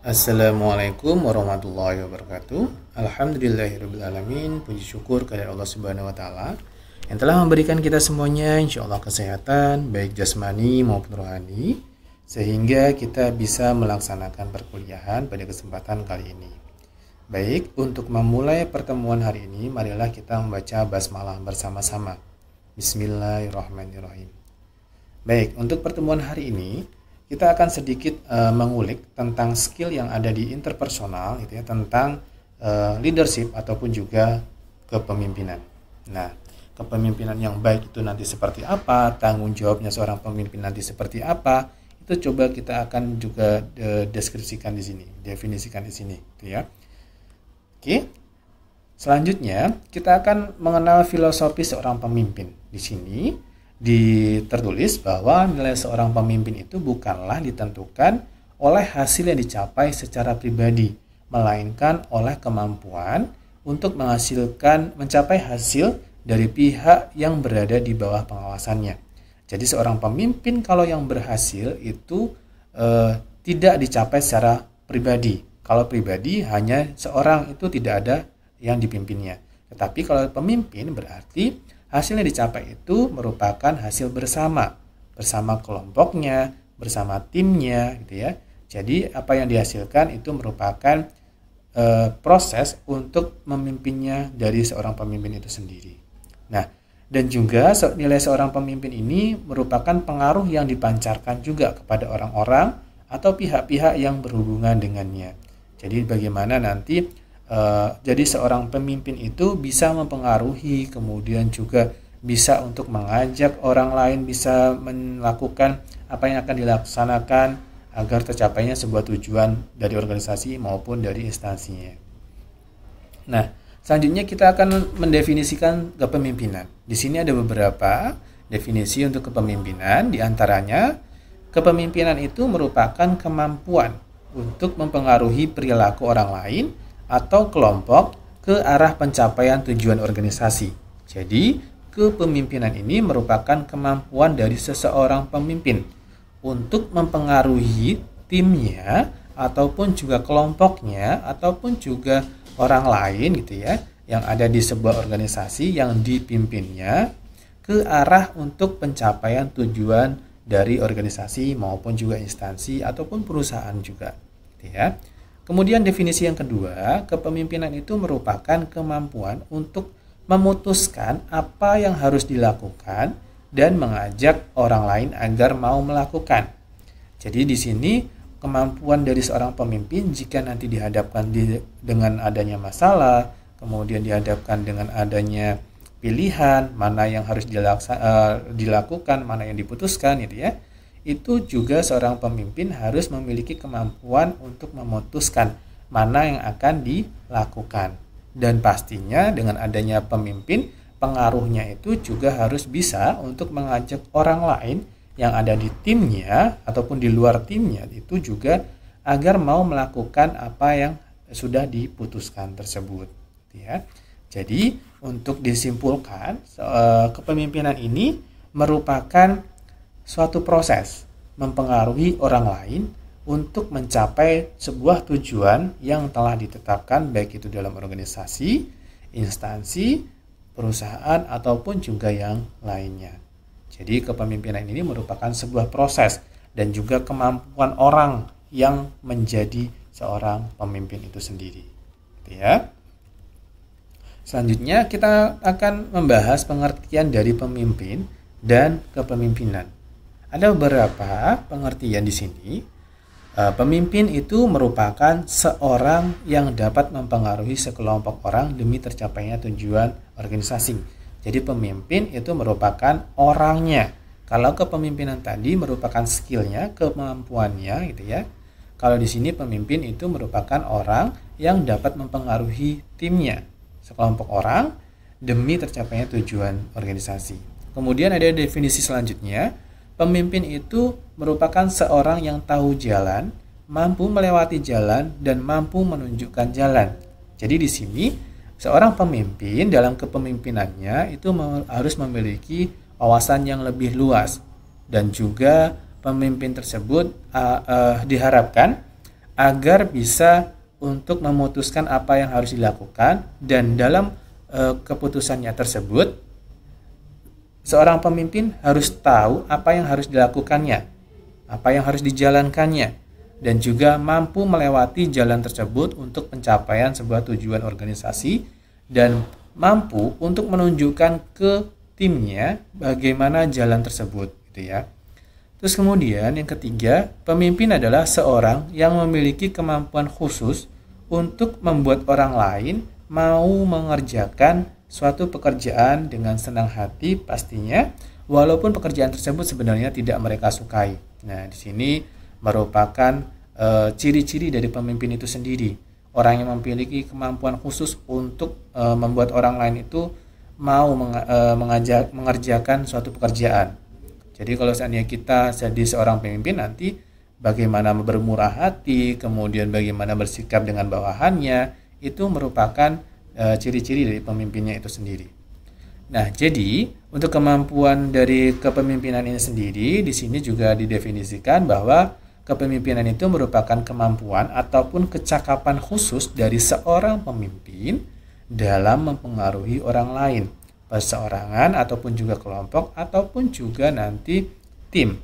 Assalamualaikum warahmatullahi wabarakatuh. Alhamdulillahirrabbilalamin. Puji syukur kepada Allah Subhanahu wa Ta'ala yang telah memberikan kita semuanya insya Allah kesehatan, baik jasmani maupun rohani, sehingga kita bisa melaksanakan perkuliahan pada kesempatan kali ini. Baik, untuk memulai pertemuan hari ini, marilah kita membaca basmalah bersama-sama. Bismillahirrahmanirrahim. Baik, untuk pertemuan hari ini kita akan sedikit mengulik tentang skill yang ada di interpersonal, gitu ya, tentang leadership ataupun juga kepemimpinan. Nah, kepemimpinan yang baik itu nanti seperti apa, tanggung jawabnya seorang pemimpin nanti seperti apa, itu coba kita akan juga deskripsikan di sini, definisikan di sini, gitu ya. Oke. Selanjutnya kita akan mengenal filosofi seorang pemimpin. Di sini tertulis bahwa nilai seorang pemimpin itu bukanlah ditentukan oleh hasil yang dicapai secara pribadi, melainkan oleh kemampuan untuk mencapai hasil dari pihak yang berada di bawah pengawasannya. Jadi seorang pemimpin kalau yang berhasil itu tidak dicapai secara pribadi. Kalau pribadi hanya seorang itu tidak ada yang dipimpinnya. Tetapi kalau pemimpin berarti hasil yang dicapai itu merupakan hasil bersama kelompoknya, bersama timnya, gitu ya. Jadi apa yang dihasilkan itu merupakan proses untuk memimpinnya dari seorang pemimpin itu sendiri. Nah, dan juga nilai seorang pemimpin ini merupakan pengaruh yang dipancarkan juga kepada orang-orang atau pihak-pihak yang berhubungan dengannya. Jadi bagaimana nanti jadi seorang pemimpin itu bisa mempengaruhi, kemudian juga bisa untuk mengajak orang lain bisa melakukan apa yang akan dilaksanakan agar tercapainya sebuah tujuan dari organisasi maupun dari instansinya. Nah, selanjutnya kita akan mendefinisikan kepemimpinan. Di sini ada beberapa definisi untuk kepemimpinan, di antaranya kepemimpinan itu merupakan kemampuan untuk mempengaruhi perilaku orang lain atau kelompok ke arah pencapaian tujuan organisasi. Jadi, kepemimpinan ini merupakan kemampuan dari seseorang pemimpin untuk mempengaruhi timnya ataupun juga kelompoknya ataupun juga orang lain, gitu ya, yang ada di sebuah organisasi yang dipimpinnya ke arah untuk pencapaian tujuan dari organisasi maupun juga instansi ataupun perusahaan juga, gitu ya. Kemudian definisi yang kedua, kepemimpinan itu merupakan kemampuan untuk memutuskan apa yang harus dilakukan dan mengajak orang lain agar mau melakukan. Jadi di sini kemampuan dari seorang pemimpin jika nanti dihadapkan dengan adanya masalah, kemudian dihadapkan dengan adanya pilihan mana yang harus dilakukan, mana yang diputuskan, gitu ya. Itu juga seorang pemimpin harus memiliki kemampuan untuk memutuskan mana yang akan dilakukan. Dan pastinya dengan adanya pemimpin, pengaruhnya itu juga harus bisa untuk mengajak orang lain yang ada di timnya ataupun di luar timnya itu juga agar mau melakukan apa yang sudah diputuskan tersebut, ya. Jadi untuk disimpulkan, kepemimpinan ini merupakan suatu proses mempengaruhi orang lain untuk mencapai sebuah tujuan yang telah ditetapkan, baik itu dalam organisasi, instansi, perusahaan, ataupun juga yang lainnya. Jadi kepemimpinan ini merupakan sebuah proses dan juga kemampuan orang yang menjadi seorang pemimpin itu sendiri, gitu ya. Selanjutnya kita akan membahas pengertian dari pemimpin dan kepemimpinan. Ada beberapa pengertian di sini. Pemimpin itu merupakan seorang yang dapat mempengaruhi sekelompok orang demi tercapainya tujuan organisasi. Jadi pemimpin itu merupakan orangnya. Kalau kepemimpinan tadi merupakan skillnya, kemampuannya, gitu ya. Kalau di sini pemimpin itu merupakan orang yang dapat mempengaruhi timnya, sekelompok orang demi tercapainya tujuan organisasi. Kemudian ada definisi selanjutnya. Pemimpin itu merupakan seorang yang tahu jalan, mampu melewati jalan, dan mampu menunjukkan jalan. Jadi di sini seorang pemimpin dalam kepemimpinannya itu harus memiliki wawasan yang lebih luas, dan juga pemimpin tersebut diharapkan agar bisa untuk memutuskan apa yang harus dilakukan, dan dalam keputusannya tersebut seorang pemimpin harus tahu apa yang harus dilakukannya, apa yang harus dijalankannya, dan juga mampu melewati jalan tersebut untuk pencapaian sebuah tujuan organisasi, dan mampu untuk menunjukkan ke timnya bagaimana jalan tersebut, gitu ya. Terus kemudian yang ketiga, pemimpin adalah seorang yang memiliki kemampuan khusus untuk membuat orang lain mau mengerjakan suatu pekerjaan dengan senang hati pastinya, walaupun pekerjaan tersebut sebenarnya tidak mereka sukai. Nah, di sini merupakan ciri-ciri dari pemimpin itu sendiri. Orang yang memiliki kemampuan khusus untuk membuat orang lain itu mau mengerjakan suatu pekerjaan. Jadi kalau seandainya kita jadi seorang pemimpin, nanti bagaimana bermurah hati, kemudian bagaimana bersikap dengan bawahannya, itu merupakan ciri-ciri dari pemimpinnya itu sendiri. Nah, jadi untuk kemampuan dari kepemimpinan ini sendiri, di sini juga didefinisikan bahwa kepemimpinan itu merupakan kemampuan ataupun kecakapan khusus dari seorang pemimpin dalam mempengaruhi orang lain, perseorangan ataupun juga kelompok ataupun juga nanti tim,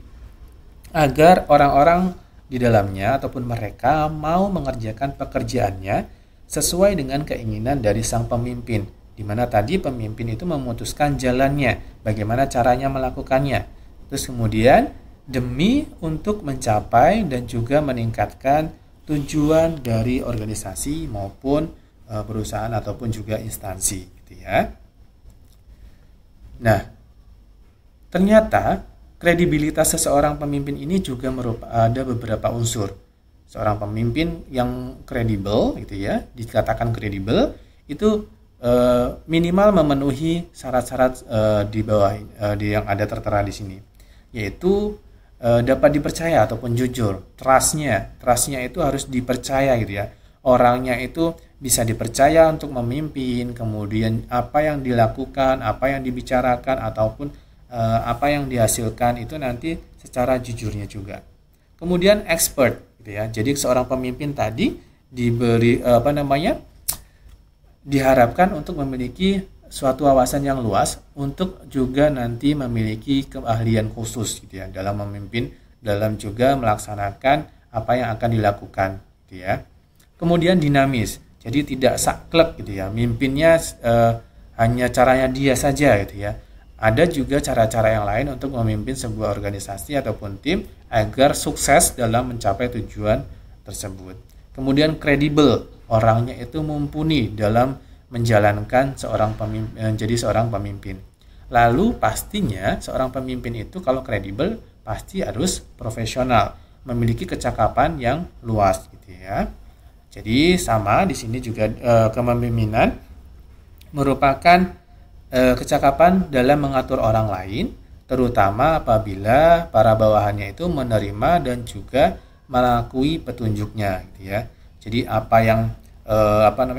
agar orang-orang di dalamnya ataupun mereka mau mengerjakan pekerjaannya sesuai dengan keinginan dari sang pemimpin, di mana tadi pemimpin itu memutuskan jalannya, bagaimana caranya melakukannya. Terus kemudian demi untuk mencapai dan juga meningkatkan tujuan dari organisasi maupun perusahaan ataupun juga instansi, gitu ya. Nah, ternyata kredibilitas seseorang pemimpin ini juga ada beberapa unsur. Seorang pemimpin yang kredibel, gitu ya, dikatakan kredibel itu minimal memenuhi syarat-syarat di bawah yang ada tertera di sini, yaitu dapat dipercaya ataupun jujur. Trustnya itu harus dipercaya, gitu ya. Orangnya itu bisa dipercaya untuk memimpin, kemudian apa yang dilakukan, apa yang dibicarakan ataupun apa yang dihasilkan itu nanti secara jujurnya juga. Kemudian expert, gitu ya. Jadi seorang pemimpin tadi diberi diharapkan untuk memiliki suatu wawasan yang luas untuk juga nanti memiliki keahlian khusus, gitu ya, dalam memimpin, dalam juga melaksanakan apa yang akan dilakukan, gitu ya. Kemudian dinamis, jadi tidak saklek, gitu ya. Mimpinnya hanya caranya dia saja, gitu ya. Ada juga cara-cara yang lain untuk memimpin sebuah organisasi ataupun tim agar sukses dalam mencapai tujuan tersebut. Kemudian kredibel, orangnya itu mumpuni dalam menjalankan menjadi seorang pemimpin. Lalu pastinya seorang pemimpin itu kalau kredibel pasti harus profesional, memiliki kecakapan yang luas, gitu ya. Jadi sama di sini juga kepemimpinan merupakan kecakapan dalam mengatur orang lain, terutama apabila para bawahannya itu menerima dan juga mengakui petunjuknya, gitu ya. Jadi apa yang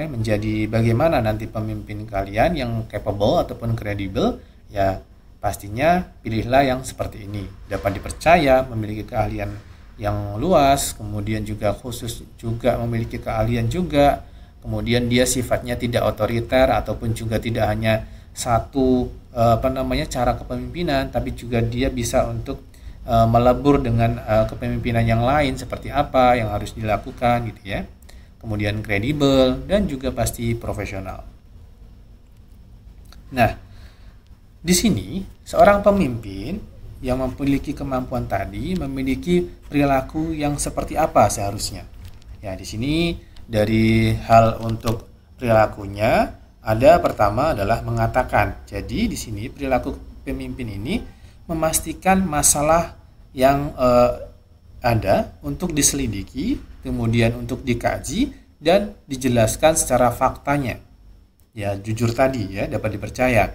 menjadi bagaimana nanti pemimpin kalian yang capable ataupun kredibel, ya pastinya pilihlah yang seperti ini, dapat dipercaya, memiliki keahlian yang luas, kemudian juga khusus juga memiliki keahlian juga, kemudian dia sifatnya tidak otoriter ataupun juga tidak hanya satu cara kepemimpinan, tapi juga dia bisa untuk melebur dengan kepemimpinan yang lain seperti apa yang harus dilakukan, gitu ya. Kemudian kredibel dan juga pasti profesional. Nah, di sini seorang pemimpin yang memiliki kemampuan tadi memiliki perilaku yang seperti apa seharusnya. Ya, di sini dari hal untuk perilakunya ada pertama adalah mengatakan. Jadi di sini perilaku pemimpin ini memastikan masalah yang ada untuk diselidiki, kemudian untuk dikaji dan dijelaskan secara faktanya. Ya, jujur tadi ya, dapat dipercaya.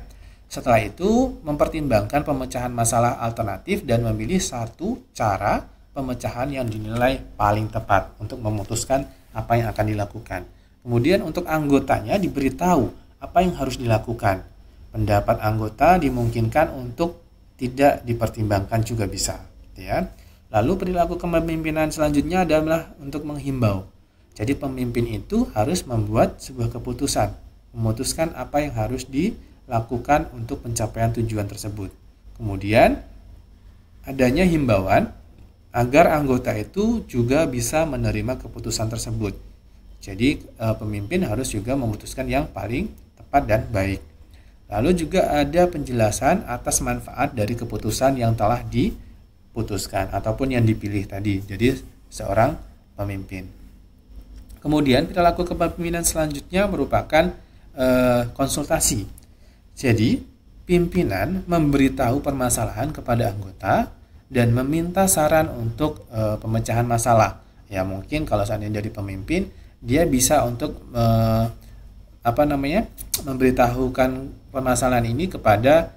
Setelah itu mempertimbangkan pemecahan masalah alternatif dan memilih satu cara pemecahan yang dinilai paling tepat untuk memutuskan apa yang akan dilakukan. Kemudian untuk anggotanya diberitahu apa yang harus dilakukan. Pendapat anggota dimungkinkan untuk tidak dipertimbangkan juga bisa, gitu ya. Lalu perilaku kepemimpinan selanjutnya adalah untuk menghimbau. Jadi pemimpin itu harus membuat sebuah keputusan, memutuskan apa yang harus dilakukan untuk pencapaian tujuan tersebut. Kemudian adanya himbauan agar anggota itu juga bisa menerima keputusan tersebut. Jadi pemimpin harus juga memutuskan yang paling tepat dan baik. Lalu juga ada penjelasan atas manfaat dari keputusan yang telah diputuskan ataupun yang dipilih tadi. Jadi seorang pemimpin. Kemudian perilaku kepemimpinan selanjutnya merupakan konsultasi. Jadi pimpinan memberitahu permasalahan kepada anggota dan meminta saran untuk pemecahan masalah. Ya mungkin kalau seandainya jadi pemimpin, dia bisa untuk memberitahukan permasalahan ini kepada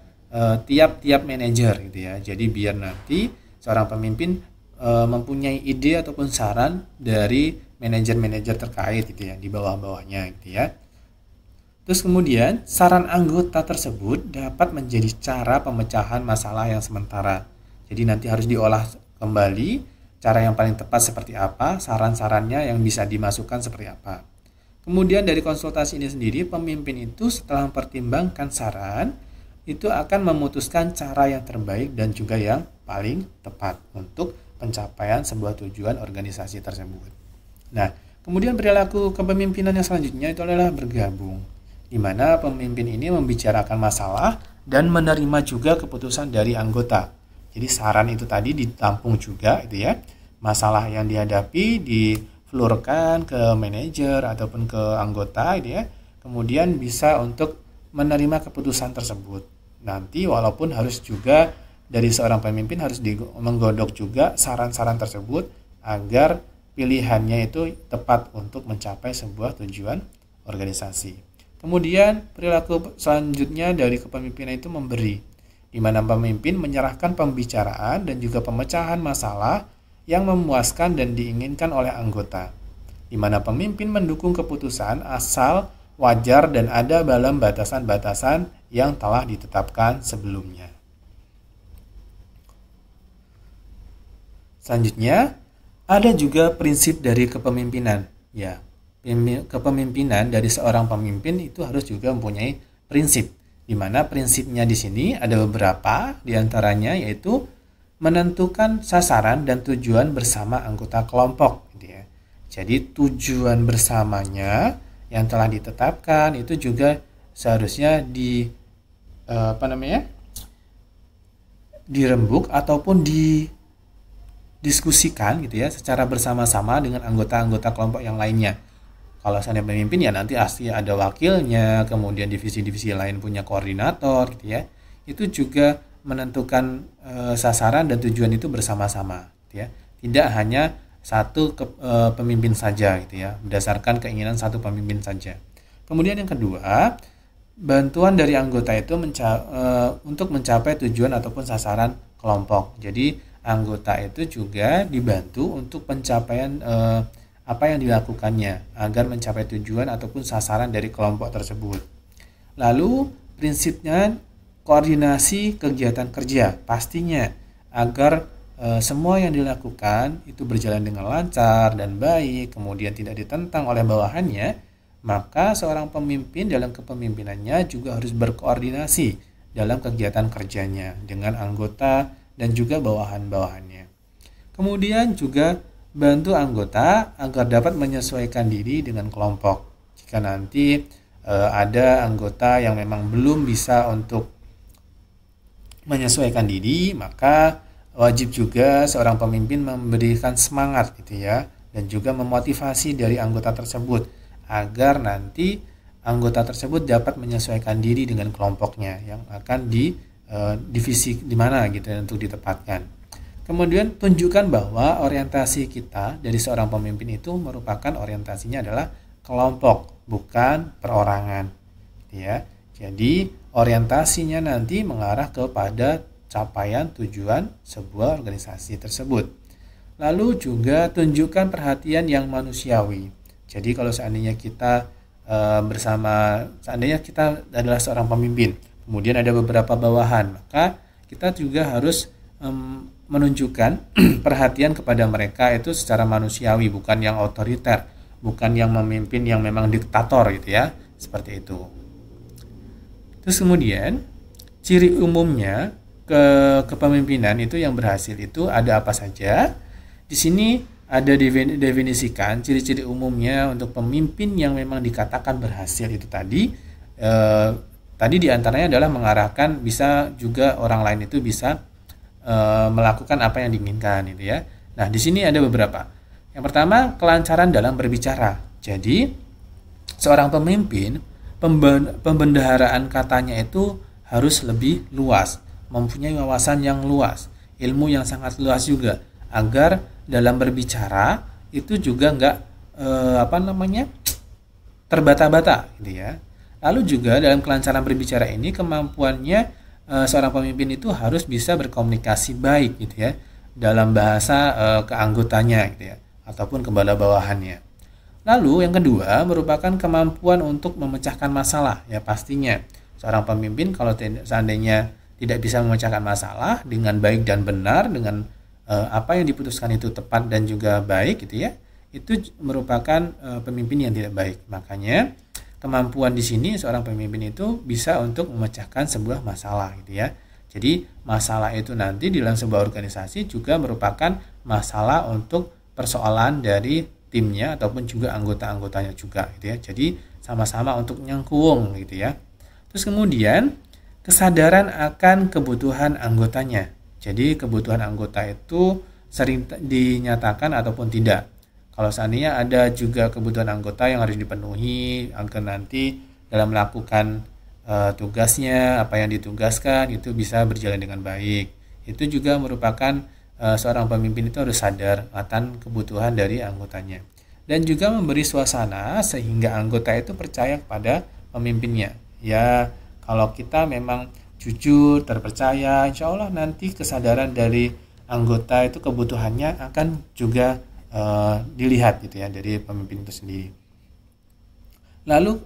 tiap-tiap manajer gitu ya. Jadi biar nanti seorang pemimpin mempunyai ide ataupun saran dari manajer-manajer terkait gitu ya di bawah-bawahnya gitu ya. Terus kemudian saran anggota tersebut dapat menjadi cara pemecahan masalah yang sementara. Jadi nanti harus diolah kembali cara yang paling tepat seperti apa, saran-sarannya yang bisa dimasukkan seperti apa. Kemudian dari konsultasi ini sendiri, pemimpin itu setelah mempertimbangkan saran, itu akan memutuskan cara yang terbaik dan juga yang paling tepat untuk pencapaian sebuah tujuan organisasi tersebut. Nah, kemudian perilaku kepemimpinan yang selanjutnya itu adalah bergabung, di mana pemimpin ini membicarakan masalah dan menerima juga keputusan dari anggota. Jadi saran itu tadi ditampung juga itu ya. Masalah yang dihadapi diflurkan ke manajer ataupun ke anggota gitu ya. Kemudian bisa untuk menerima keputusan tersebut. Nanti walaupun harus juga dari seorang pemimpin harus menggodok juga saran-saran tersebut agar pilihannya itu tepat untuk mencapai sebuah tujuan organisasi. Kemudian perilaku selanjutnya dari kepemimpinan itu memberi, di mana pemimpin menyerahkan pembicaraan dan juga pemecahan masalah yang memuaskan dan diinginkan oleh anggota, di mana pemimpin mendukung keputusan asal wajar dan ada dalam batasan-batasan yang telah ditetapkan sebelumnya. Selanjutnya, ada juga prinsip dari kepemimpinan. Ya, kepemimpinan dari seorang pemimpin itu harus juga mempunyai prinsip. Di mana prinsipnya di sini ada beberapa, diantaranya yaitu menentukan sasaran dan tujuan bersama anggota kelompok. Gitu ya. Jadi tujuan bersamanya yang telah ditetapkan itu juga seharusnya dirembuk ataupun didiskusikan gitu ya secara bersama-sama dengan anggota-anggota kelompok yang lainnya. Kalau seandainya pemimpin ya nanti pasti ada wakilnya, kemudian divisi-divisi lain punya koordinator gitu ya. Itu juga menentukan sasaran dan tujuan itu bersama-sama gitu ya. Tidak hanya satu pemimpin saja gitu ya, berdasarkan keinginan satu pemimpin saja. Kemudian yang kedua, bantuan dari anggota itu untuk mencapai tujuan ataupun sasaran kelompok. Jadi anggota itu juga dibantu untuk pencapaian apa yang dilakukannya agar mencapai tujuan ataupun sasaran dari kelompok tersebut. Lalu prinsipnya koordinasi kegiatan kerja pastinya agar semua yang dilakukan itu berjalan dengan lancar dan baik, kemudian tidak ditentang oleh bawahannya, maka seorang pemimpin dalam kepemimpinannya juga harus berkoordinasi dalam kegiatan kerjanya dengan anggota dan juga bawahan-bawahannya. Kemudian juga bantu anggota agar dapat menyesuaikan diri dengan kelompok. Jika nanti ada anggota yang memang belum bisa untuk menyesuaikan diri, maka wajib juga seorang pemimpin memberikan semangat gitu ya, dan juga memotivasi dari anggota tersebut agar nanti anggota tersebut dapat menyesuaikan diri dengan kelompoknya yang akan di divisi di mana gitu ya, untuk ditempatkan. Kemudian tunjukkan bahwa orientasi kita dari seorang pemimpin itu merupakan orientasinya adalah kelompok, bukan perorangan. Ya. Jadi orientasinya nanti mengarah kepada capaian tujuan sebuah organisasi tersebut. Lalu juga tunjukkan perhatian yang manusiawi. Jadi kalau seandainya kita seandainya kita adalah seorang pemimpin, kemudian ada beberapa bawahan, maka kita juga harus menunjukkan perhatian kepada mereka itu secara manusiawi, bukan yang otoriter, bukan yang memimpin yang memang diktator gitu ya, seperti itu. Terus kemudian ciri umumnya kepemimpinan itu yang berhasil itu ada apa saja? Di sini ada definisikan ciri-ciri umumnya untuk pemimpin yang memang dikatakan berhasil itu tadi. Tadi diantaranya adalah mengarahkan, bisa juga orang lain itu bisa melakukan apa yang diinginkan itu ya. Nah, di sini ada beberapa. Yang pertama, kelancaran dalam berbicara. Jadi, seorang pemimpin, pembendaharaan katanya itu harus lebih luas, mempunyai wawasan yang luas, ilmu yang sangat luas juga, agar dalam berbicara itu juga nggak terbata-bata gitu ya. Lalu juga dalam kelancaran berbicara ini, kemampuannya seorang pemimpin itu harus bisa berkomunikasi baik gitu ya dalam bahasa keanggotanya gitu ya, ataupun kepada bawahannya. Lalu yang kedua merupakan kemampuan untuk memecahkan masalah ya. Pastinya seorang pemimpin kalau seandainya tidak bisa memecahkan masalah dengan baik dan benar, dengan apa yang diputuskan itu tepat dan juga baik gitu ya, itu merupakan pemimpin yang tidak baik. Makanya kemampuan di sini seorang pemimpin itu bisa untuk memecahkan sebuah masalah gitu ya. Jadi masalah itu nanti di dalam sebuah organisasi juga merupakan masalah untuk persoalan dari timnya ataupun juga anggota-anggotanya juga gitu ya. Jadi sama-sama untuk nyangkuung gitu ya. Terus kemudian kesadaran akan kebutuhan anggotanya. Jadi kebutuhan anggota itu sering dinyatakan ataupun tidak. Kalau seandainya ada juga kebutuhan anggota yang harus dipenuhi agar nanti dalam melakukan tugasnya, apa yang ditugaskan itu bisa berjalan dengan baik. Itu juga merupakan seorang pemimpin itu harus sadar akan kebutuhan dari anggotanya. Dan juga memberi suasana sehingga anggota itu percaya kepada pemimpinnya. Ya, kalau kita memang jujur, terpercaya, insya Allah nanti kesadaran dari anggota itu kebutuhannya akan juga dilihat gitu ya dari pemimpin itu sendiri. Lalu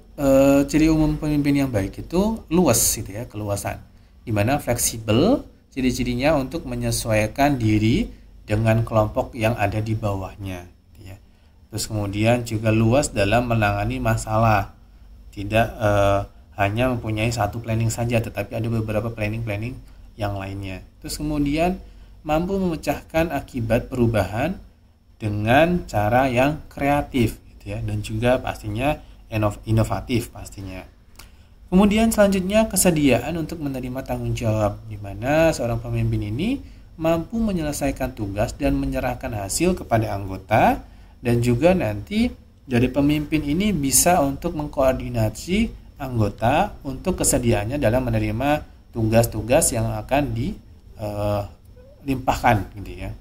ciri umum pemimpin yang baik itu luas gitu ya, keluasan. Di mana fleksibel, ciri-cirinya untuk menyesuaikan diri dengan kelompok yang ada di bawahnya gitu ya. Terus kemudian juga luas dalam menangani masalah. Tidak hanya mempunyai satu planning saja, tetapi ada beberapa planning yang lainnya. Terus kemudian mampu memecahkan akibat perubahan dengan cara yang kreatif gitu ya, dan juga pastinya inovatif pastinya. Kemudian selanjutnya kesediaan untuk menerima tanggung jawab, di mana seorang pemimpin ini mampu menyelesaikan tugas dan menyerahkan hasil kepada anggota, dan juga nanti dari pemimpin ini bisa untuk mengkoordinasi anggota untuk kesediaannya dalam menerima tugas-tugas yang akan dilimpahkan gitu ya.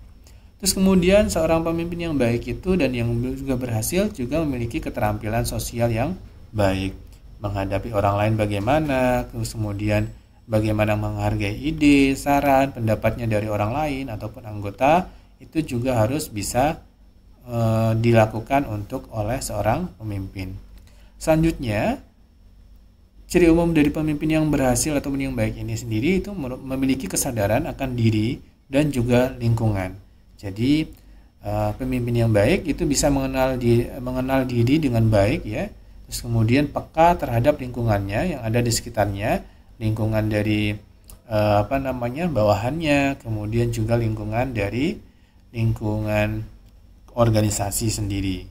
Terus kemudian seorang pemimpin yang baik itu dan yang juga berhasil juga memiliki keterampilan sosial yang baik. Menghadapi orang lain bagaimana, terus kemudian bagaimana menghargai ide, saran, pendapatnya dari orang lain ataupun anggota, itu juga harus bisa dilakukan oleh seorang pemimpin. Selanjutnya, ciri umum dari pemimpin yang berhasil ataupun yang baik ini sendiri itu memiliki kesadaran akan diri dan juga lingkungan. Jadi pemimpin yang baik itu bisa mengenal diri dengan baik ya. Terus kemudian peka terhadap lingkungannya yang ada di sekitarnya, lingkungan dari bawahannya, kemudian juga lingkungan dari lingkungan organisasi sendiri.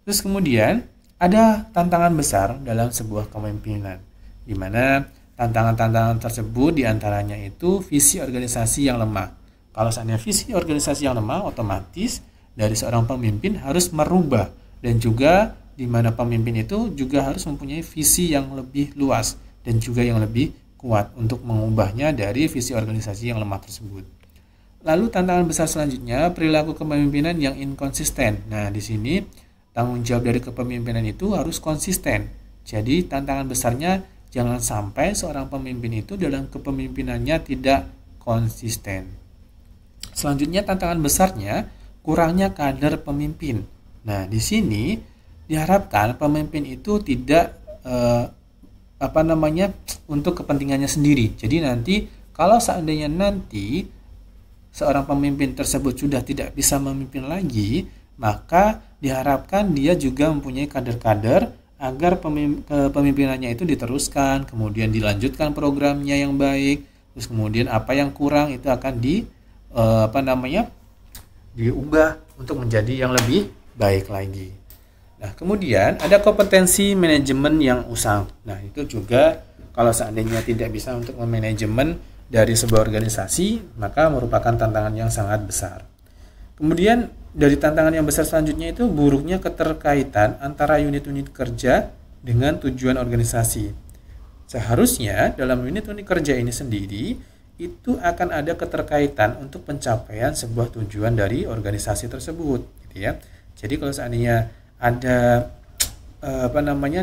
Terus kemudian ada tantangan besar dalam sebuah kepemimpinan, di mana tantangan-tantangan tersebut diantaranya itu visi organisasi yang lemah. Kalau seandainya visi organisasi yang lemah, otomatis dari seorang pemimpin harus merubah, dan juga di mana pemimpin itu juga harus mempunyai visi yang lebih luas dan juga yang lebih kuat untuk mengubahnya dari visi organisasi yang lemah tersebut. Lalu tantangan besar selanjutnya perilaku kepemimpinan yang inkonsisten. Nah, di sini tanggung jawab dari kepemimpinan itu harus konsisten. Jadi tantangan besarnya jangan sampai seorang pemimpin itu dalam kepemimpinannya tidak konsisten. Selanjutnya tantangan besarnya kurangnya kader pemimpin. Nah, di sini diharapkan pemimpin itu tidak untuk kepentingannya sendiri. Jadi nanti kalau seandainya nanti seorang pemimpin tersebut sudah tidak bisa memimpin lagi, maka diharapkan dia juga mempunyai kader-kader agar kepemimpinannya itu diteruskan, kemudian dilanjutkan programnya yang baik, terus kemudian apa yang kurang itu akan diubah untuk menjadi yang lebih baik lagi. Nah, kemudian ada kompetensi manajemen yang usang. Nah, itu juga kalau seandainya tidak bisa untuk memanajemen dari sebuah organisasi, maka merupakan tantangan yang sangat besar. Kemudian dari tantangan yang besar selanjutnya itu buruknya keterkaitan antara unit-unit kerja dengan tujuan organisasi. Seharusnya dalam unit-unit kerja ini sendiri itu akan ada keterkaitan untuk pencapaian sebuah tujuan dari organisasi tersebut, gitu ya. Jadi kalau seandainya ada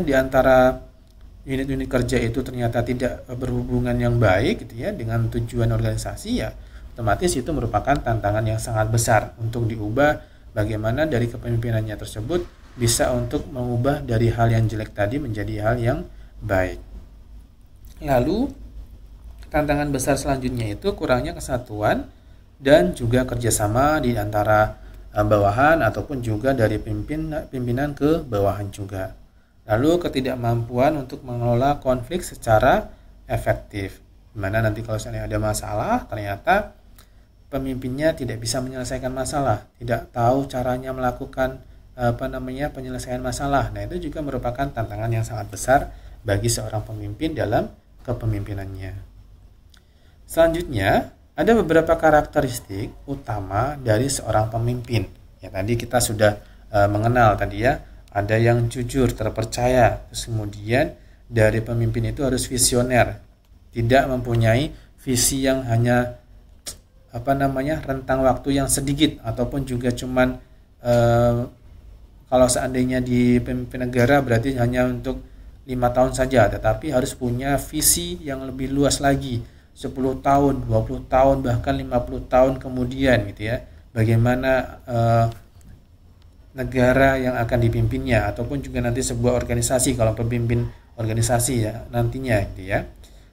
di antara unit-unit kerja itu ternyata tidak berhubungan yang baik, gitu ya, dengan tujuan organisasi, ya otomatis itu merupakan tantangan yang sangat besar untuk diubah bagaimana dari kepemimpinannya tersebut bisa untuk mengubah dari hal yang jelek tadi menjadi hal yang baik. Lalu tantangan besar selanjutnya itu kurangnya kesatuan dan juga kerjasama di antara bawahan ataupun juga dari pimpinan ke bawahan juga. Lalu ketidakmampuan untuk mengelola konflik secara efektif, dimana nanti kalau seandainya ada masalah ternyata pemimpinnya tidak bisa menyelesaikan masalah, tidak tahu caranya melakukan penyelesaian masalah. Nah, itu juga merupakan tantangan yang sangat besar bagi seorang pemimpin dalam kepemimpinannya. Selanjutnya, ada beberapa karakteristik utama dari seorang pemimpin. Ya, tadi kita sudah mengenal tadi ya, ada yang jujur, terpercaya. Terus kemudian dari pemimpin itu harus visioner, tidak mempunyai visi yang hanya rentang waktu yang sedikit, ataupun juga cuman kalau seandainya di pemimpin negara berarti hanya untuk 5 tahun saja, tetapi harus punya visi yang lebih luas lagi, 10 tahun, 20 tahun, bahkan 50 tahun kemudian, gitu ya. Bagaimana negara yang akan dipimpinnya, ataupun juga nanti sebuah organisasi kalau pemimpin organisasi ya nantinya, gitu ya.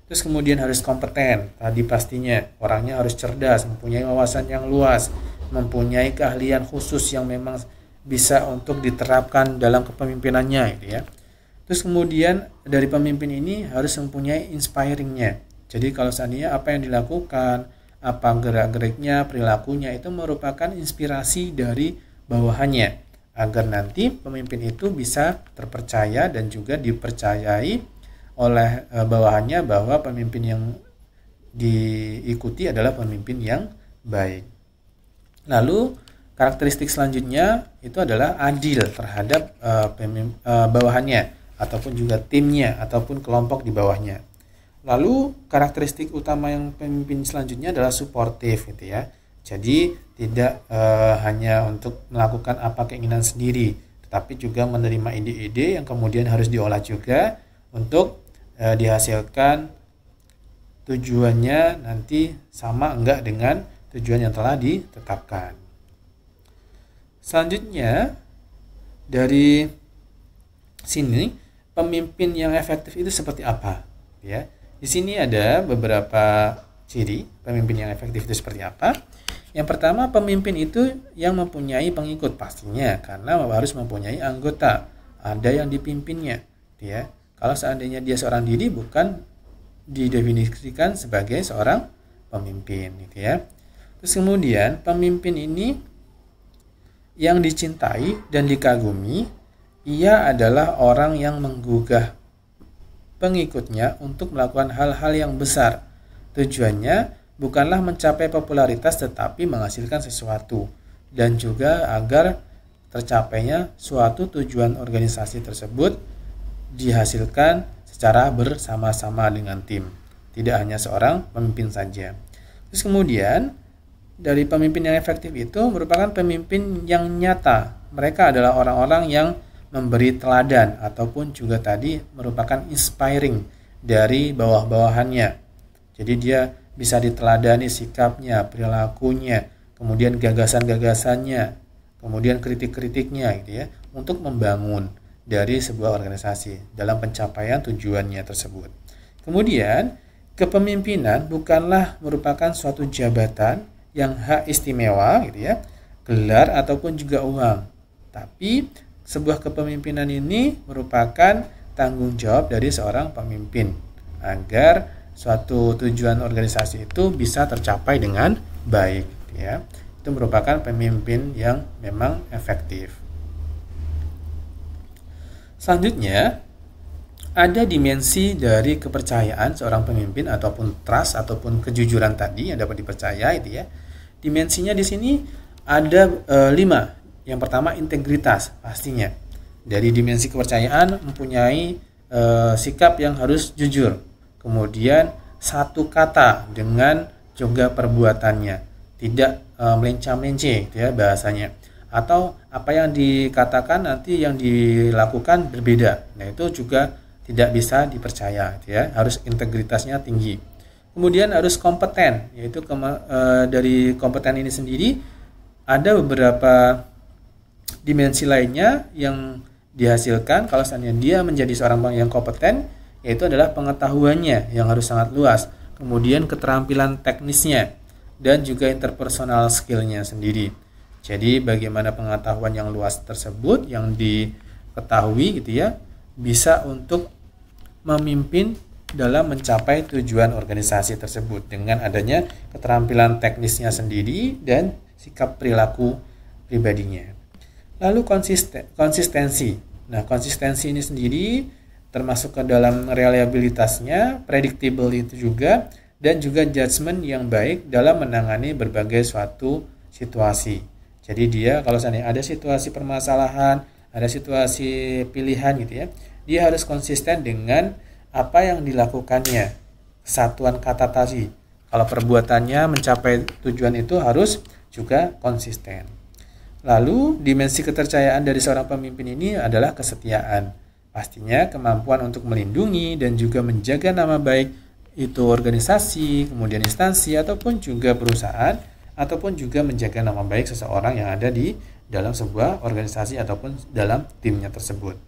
Terus kemudian harus kompeten, tadi pastinya orangnya harus cerdas, mempunyai wawasan yang luas, mempunyai keahlian khusus yang memang bisa untuk diterapkan dalam kepemimpinannya, gitu ya. Terus kemudian dari pemimpin ini harus mempunyai inspiringnya. Jadi kalau seandainya apa yang dilakukan, apa gerak-geriknya, perilakunya itu merupakan inspirasi dari bawahannya, agar nanti pemimpin itu bisa terpercaya dan juga dipercayai oleh bawahannya bahwa pemimpin yang diikuti adalah pemimpin yang baik. Lalu karakteristik selanjutnya itu adalah adil terhadap bawahannya ataupun juga timnya ataupun kelompok di bawahnya. Lalu karakteristik utama yang pemimpin selanjutnya adalah suportif, gitu ya. Jadi tidak hanya untuk melakukan apa keinginan sendiri, tetapi juga menerima ide-ide yang kemudian harus diolah juga untuk dihasilkan tujuannya nanti sama enggak dengan tujuan yang telah ditetapkan. Selanjutnya dari sini pemimpin yang efektif itu seperti apa, ya. Di sini ada beberapa ciri pemimpin yang efektif itu seperti apa. Yang pertama, pemimpin itu yang mempunyai pengikut pastinya, karena harus mempunyai anggota, ada yang dipimpinnya, ya. Kalau seandainya dia seorang diri, bukan didefinisikan sebagai seorang pemimpin, gitu ya. Terus kemudian pemimpin ini yang dicintai dan dikagumi, ia adalah orang yang menggugah pengikutnya untuk melakukan hal-hal yang besar. Tujuannya bukanlah mencapai popularitas, tetapi menghasilkan sesuatu, dan juga agar tercapainya suatu tujuan organisasi tersebut dihasilkan secara bersama-sama dengan tim, tidak hanya seorang pemimpin saja. Terus kemudian dari pemimpin yang efektif itu merupakan pemimpin yang nyata. Mereka adalah orang-orang yang memberi teladan ataupun juga tadi merupakan inspiring dari bawah-bawahannya. Jadi dia bisa diteladani sikapnya, perilakunya, kemudian gagasan-gagasannya, kemudian kritik-kritiknya, gitu ya, untuk membangun dari sebuah organisasi dalam pencapaian tujuannya tersebut. Kemudian, kepemimpinan bukanlah merupakan suatu jabatan yang hak istimewa gitu ya, gelar ataupun juga uang. Tapi sebuah kepemimpinan ini merupakan tanggung jawab dari seorang pemimpin agar suatu tujuan organisasi itu bisa tercapai dengan baik gitu ya. Itu merupakan pemimpin yang memang efektif. Selanjutnya, ada dimensi dari kepercayaan seorang pemimpin ataupun trust ataupun kejujuran tadi yang dapat dipercaya itu ya. Dimensinya di sini ada 5. Yang pertama integritas pastinya. Dari dimensi kepercayaan mempunyai sikap yang harus jujur. Kemudian satu kata dengan juga perbuatannya, tidak melencang-melenceng gitu ya bahasanya. Atau apa yang dikatakan nanti yang dilakukan berbeda. Nah, itu juga tidak bisa dipercaya gitu ya. Harus integritasnya tinggi. Kemudian harus kompeten, yaitu dari kompeten ini sendiri ada beberapa dimensi lainnya yang dihasilkan kalau seandainya dia menjadi seorang yang kompeten, yaitu adalah pengetahuannya yang harus sangat luas, kemudian keterampilan teknisnya, dan juga interpersonal skill-nya sendiri. Jadi bagaimana pengetahuan yang luas tersebut yang diketahui gitu ya, bisa untuk memimpin dalam mencapai tujuan organisasi tersebut dengan adanya keterampilan teknisnya sendiri dan sikap perilaku pribadinya. Lalu konsistensi. Nah, konsistensi ini sendiri termasuk ke dalam reliabilitasnya, predictable itu juga, dan juga judgement yang baik dalam menangani berbagai suatu situasi. Jadi dia kalau seandainya ada situasi permasalahan, ada situasi pilihan gitu ya, dia harus konsisten dengan apa yang dilakukannya, kesatuan kata tadi. Kalau perbuatannya mencapai tujuan itu harus juga konsisten. Lalu dimensi kepercayaan dari seorang pemimpin ini adalah kesetiaan. Pastinya kemampuan untuk melindungi dan juga menjaga nama baik itu organisasi, kemudian instansi ataupun juga perusahaan, ataupun juga menjaga nama baik seseorang yang ada di dalam sebuah organisasi ataupun dalam timnya tersebut.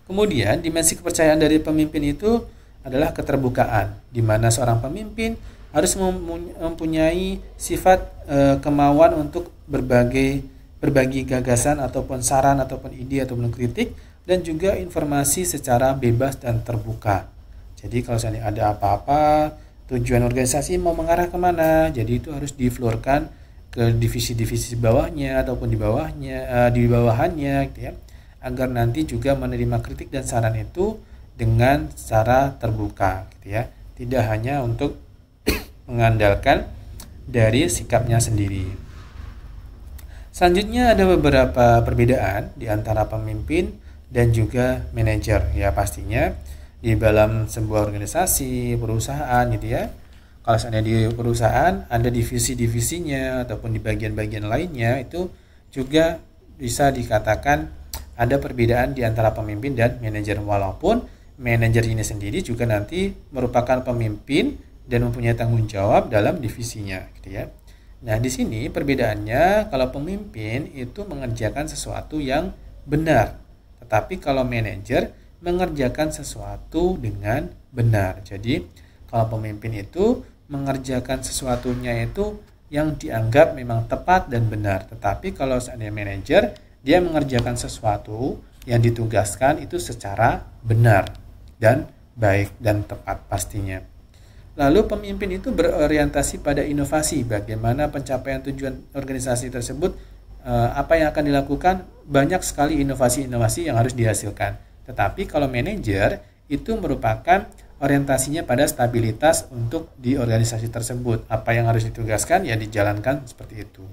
Kemudian dimensi kepercayaan dari pemimpin itu adalah keterbukaan, di mana seorang pemimpin harus mempunyai sifat kemauan untuk berbagi gagasan ataupun saran ataupun ide ataupun kritik, dan juga informasi secara bebas dan terbuka. Jadi kalau seandainya ada apa-apa, tujuan organisasi mau mengarah kemana, jadi itu harus diflurkan ke divisi-divisi bawahnya ataupun di bawahannya gitu ya, agar nanti juga menerima kritik dan saran itu dengan secara terbuka gitu ya, tidak hanya untuk mengandalkan dari sikapnya sendiri. Selanjutnya ada beberapa perbedaan di antara pemimpin dan juga manajer ya. Pastinya di dalam sebuah organisasi, perusahaan gitu ya, kalau seandainya di perusahaan ada divisi-divisinya ataupun di bagian-bagian lainnya, itu juga bisa dikatakan ada perbedaan di antara pemimpin dan manajer, walaupun manajer ini sendiri juga nanti merupakan pemimpin dan mempunyai tanggung jawab dalam divisinya gitu ya. Nah, di sini perbedaannya, kalau pemimpin itu mengerjakan sesuatu yang benar, tetapi kalau manajer mengerjakan sesuatu dengan benar. Jadi, kalau pemimpin itu mengerjakan sesuatunya itu yang dianggap memang tepat dan benar, tetapi kalau seandainya manajer, dia mengerjakan sesuatu yang ditugaskan itu secara benar dan baik dan tepat pastinya. Lalu pemimpin itu berorientasi pada inovasi, bagaimana pencapaian tujuan organisasi tersebut, apa yang akan dilakukan, banyak sekali inovasi-inovasi yang harus dihasilkan. Tetapi kalau manajer itu merupakan orientasinya pada stabilitas untuk di organisasi tersebut, apa yang harus ditugaskan ya dijalankan seperti itu.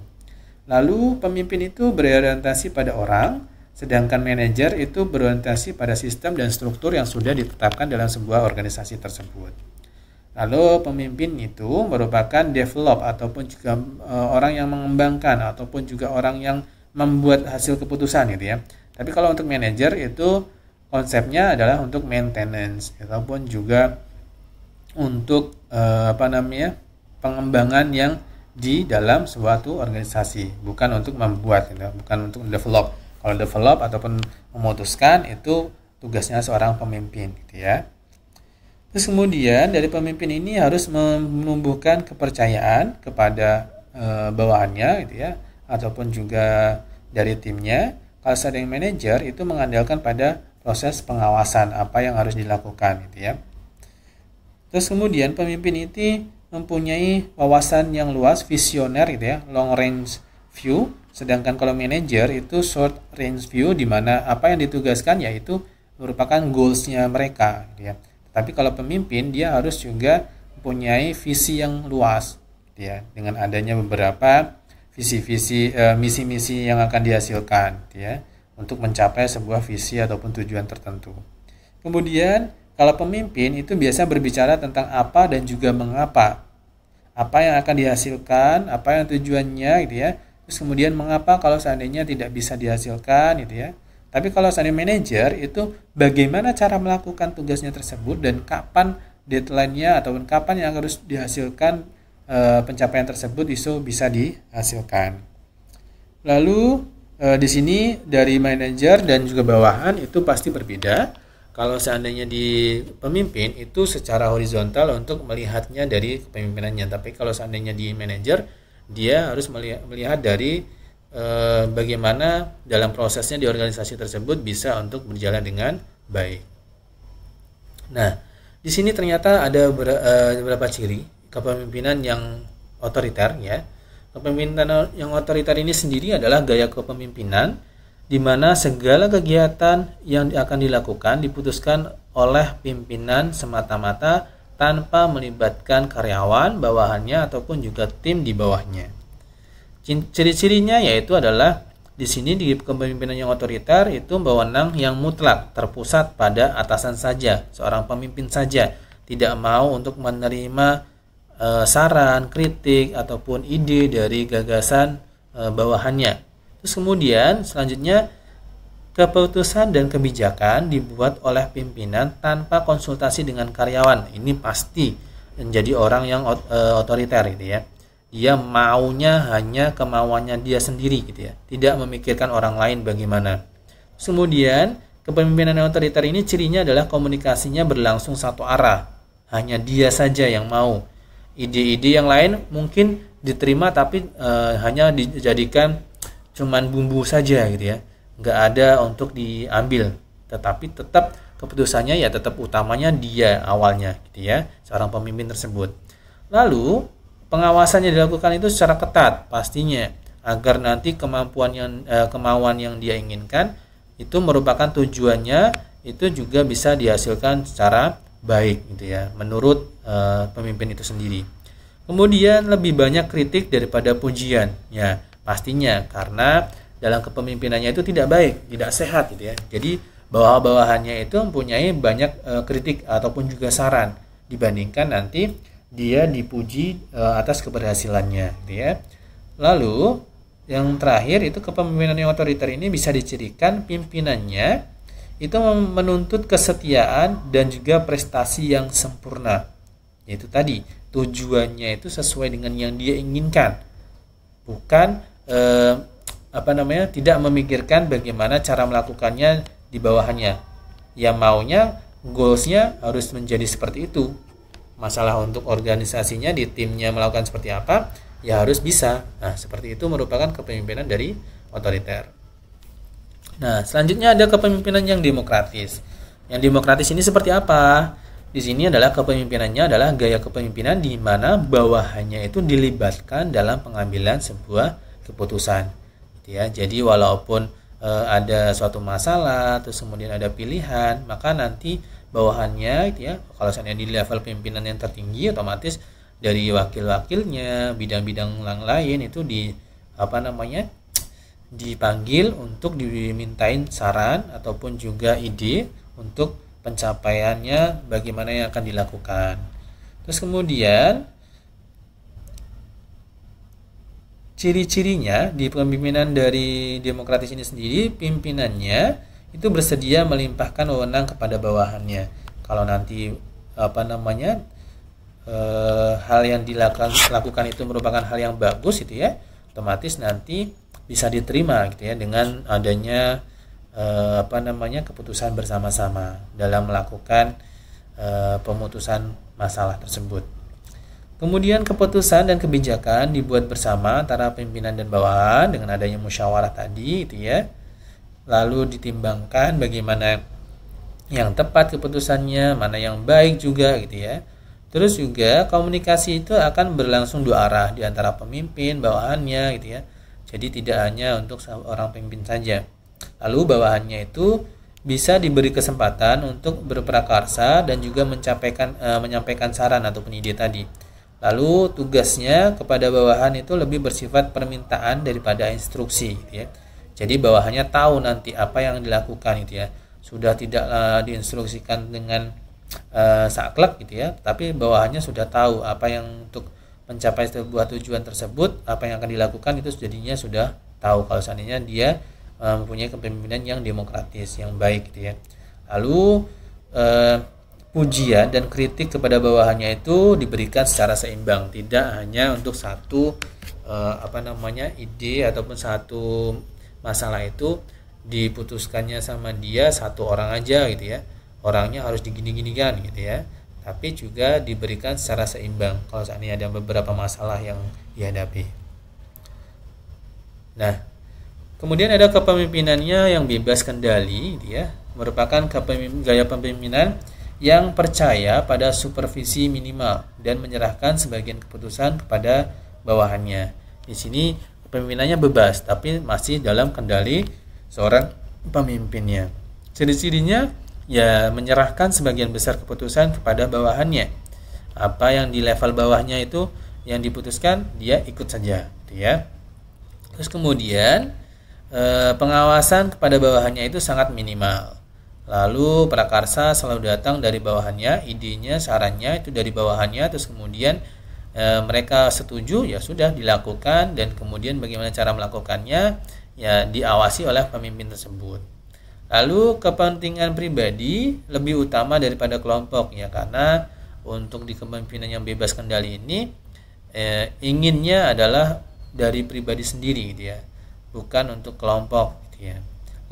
Lalu pemimpin itu berorientasi pada orang, sedangkan manajer itu berorientasi pada sistem dan struktur yang sudah ditetapkan dalam sebuah organisasi tersebut. Lalu pemimpin itu merupakan develop ataupun juga orang yang mengembangkan ataupun juga orang yang membuat hasil keputusan gitu ya. Tapi kalau untuk manajer itu konsepnya adalah untuk maintenance ataupun juga untuk pengembangan yang di dalam suatu organisasi, bukan untuk membuat gitu, bukan untuk develop. Kalau develop ataupun memutuskan itu tugasnya seorang pemimpin gitu ya. Terus kemudian dari pemimpin ini harus menumbuhkan kepercayaan kepada bawahannya gitu ya, ataupun juga dari timnya. Kalau seandainya manajer itu mengandalkan pada proses pengawasan apa yang harus dilakukan gitu ya. Terus kemudian pemimpin itu mempunyai wawasan yang luas, visioner gitu ya, long range view. Sedangkan kalau manajer itu short range view, di mana apa yang ditugaskan yaitu merupakan goals-nya mereka gitu ya. Tapi kalau pemimpin dia harus juga mempunyai visi yang luas gitu ya, dengan adanya beberapa visi-visi misi-misi yang akan dihasilkan gitu ya, untuk mencapai sebuah visi ataupun tujuan tertentu. Kemudian kalau pemimpin itu biasa berbicara tentang apa dan juga mengapa. Apa yang akan dihasilkan, apa yang tujuannya gitu ya. Terus kemudian mengapa kalau seandainya tidak bisa dihasilkan gitu ya. Tapi kalau seandainya manajer itu bagaimana cara melakukan tugasnya tersebut dan kapan deadline-nya ataupun kapan yang harus dihasilkan pencapaian tersebut itu bisa dihasilkan. Lalu di sini dari manajer dan juga bawahan itu pasti berbeda. Kalau seandainya di pemimpin itu secara horizontal untuk melihatnya dari kepemimpinannya, tapi kalau seandainya di manajer dia harus melihat dari bagaimana dalam prosesnya di organisasi tersebut bisa untuk berjalan dengan baik. Nah, di sini ternyata ada beberapa ciri kepemimpinan yang otoriter ya. Kepemimpinan yang otoriter ini sendiri adalah gaya kepemimpinan di mana segala kegiatan yang akan dilakukan diputuskan oleh pimpinan semata-mata tanpa melibatkan karyawan bawahannya ataupun juga tim di bawahnya. Ciri-cirinya yaitu adalah di sini di kepemimpinan yang otoriter itu wewenang yang mutlak terpusat pada atasan saja, seorang pemimpin saja, tidak mau untuk menerima saran, kritik ataupun ide dari gagasan bawahannya. Terus kemudian selanjutnya keputusan dan kebijakan dibuat oleh pimpinan tanpa konsultasi dengan karyawan. Ini pasti menjadi orang yang otoriter gitu ya. Dia maunya hanya kemauannya dia sendiri gitu ya. Tidak memikirkan orang lain bagaimana. Terus kemudian kepemimpinan yang otoriter ini cirinya adalah komunikasinya berlangsung satu arah. Hanya dia saja yang mau. Ide-ide yang lain mungkin diterima tapi hanya dijadikan cuman bumbu saja gitu ya, nggak ada untuk diambil, tetapi tetap keputusannya ya tetap utamanya dia awalnya gitu ya, seorang pemimpin tersebut. Lalu pengawasannya dilakukan itu secara ketat pastinya agar nanti kemauan yang dia inginkan itu merupakan tujuannya itu juga bisa dihasilkan secara baik gitu ya, menurut pemimpin itu sendiri. Kemudian lebih banyak kritik daripada pujian ya, pastinya karena dalam kepemimpinannya itu tidak baik, tidak sehat gitu ya. Jadi bawah-bawahannya itu mempunyai banyak kritik ataupun juga saran dibandingkan nanti dia dipuji atas keberhasilannya gitu ya. Lalu yang terakhir itu kepemimpinan yang otoriter ini bisa dicirikan pimpinannya itu menuntut kesetiaan dan juga prestasi yang sempurna. Yaitu tadi tujuannya itu sesuai dengan yang dia inginkan, bukan tidak memikirkan bagaimana cara melakukannya di bawahannya. Yang maunya goalsnya harus menjadi seperti itu. Masalah untuk organisasinya di timnya melakukan seperti apa, ya harus bisa. Nah, seperti itu merupakan kepemimpinan dari otoriter. Nah, selanjutnya ada kepemimpinan yang demokratis. Yang demokratis ini seperti apa? Di sini adalah kepemimpinannya adalah gaya kepemimpinan di mana bawahannya itu dilibatkan dalam pengambilan sebuah keputusan. Gitu ya. Jadi walaupun ada suatu masalah, terus kemudian ada pilihan, maka nanti bawahannya, gitu ya, kalau seandainya di level pimpinan yang tertinggi, otomatis dari wakil-wakilnya, bidang-bidang yang lain itu dipanggil untuk dimintain saran ataupun juga ide untuk pencapaiannya bagaimana yang akan dilakukan. Terus kemudian ciri-cirinya di kepemimpinan dari demokratis ini sendiri, pimpinannya itu bersedia melimpahkan wewenang kepada bawahannya. Kalau nanti hal yang dilakukan itu merupakan hal yang bagus gitu ya, otomatis nanti bisa diterima gitu ya dengan adanya keputusan bersama-sama dalam melakukan pemutusan masalah tersebut. Kemudian keputusan dan kebijakan dibuat bersama antara pimpinan dan bawahan dengan adanya musyawarah tadi itu ya. Lalu ditimbangkan bagaimana yang tepat keputusannya, mana yang baik juga gitu ya. Terus juga komunikasi itu akan berlangsung dua arah di antara pemimpin, bawahannya gitu ya. Jadi tidak hanya untuk seorang pemimpin saja. Lalu bawahannya itu bisa diberi kesempatan untuk berprakarsa dan juga menyampaikan saran ataupun ide tadi. Lalu tugasnya kepada bawahan itu lebih bersifat permintaan daripada instruksi gitu ya. Jadi bawahannya tahu nanti apa yang dilakukan gitu ya. Sudah tidak diinstruksikan dengan saklek gitu ya, tapi bawahannya sudah tahu apa yang untuk mencapai sebuah tujuan tersebut, apa yang akan dilakukan itu jadinya sudah tahu kalau seandainya dia mempunyai kepemimpinan yang demokratis, yang baik gitu ya. Lalu pujian dan kritik kepada bawahannya itu diberikan secara seimbang, tidak hanya untuk satu ide ataupun satu masalah itu diputuskannya sama dia satu orang aja gitu ya, orangnya harus digini-ginikan gitu ya, tapi juga diberikan secara seimbang kalau seandainya ada beberapa masalah yang dihadapi. Nah, kemudian ada kepemimpinannya yang bebas kendali gitu ya, merupakan gaya kepemimpinan yang percaya pada supervisi minimal dan menyerahkan sebagian keputusan kepada bawahannya. Di sini kepemimpinannya bebas tapi masih dalam kendali seorang pemimpinnya. Ciri-cirinya ya menyerahkan sebagian besar keputusan kepada bawahannya. Apa yang di level bawahnya itu yang diputuskan dia ikut saja, gitu ya. Terus kemudian pengawasan kepada bawahannya itu sangat minimal. Lalu prakarsa selalu datang dari bawahannya, idenya, sarannya itu dari bawahannya, terus kemudian mereka setuju ya sudah dilakukan, dan kemudian bagaimana cara melakukannya ya diawasi oleh pemimpin tersebut. Lalu kepentingan pribadi lebih utama daripada kelompok ya, karena untuk di kepemimpinan yang bebas kendali ini inginnya adalah dari pribadi sendiri gitu ya, bukan untuk kelompok gitu ya.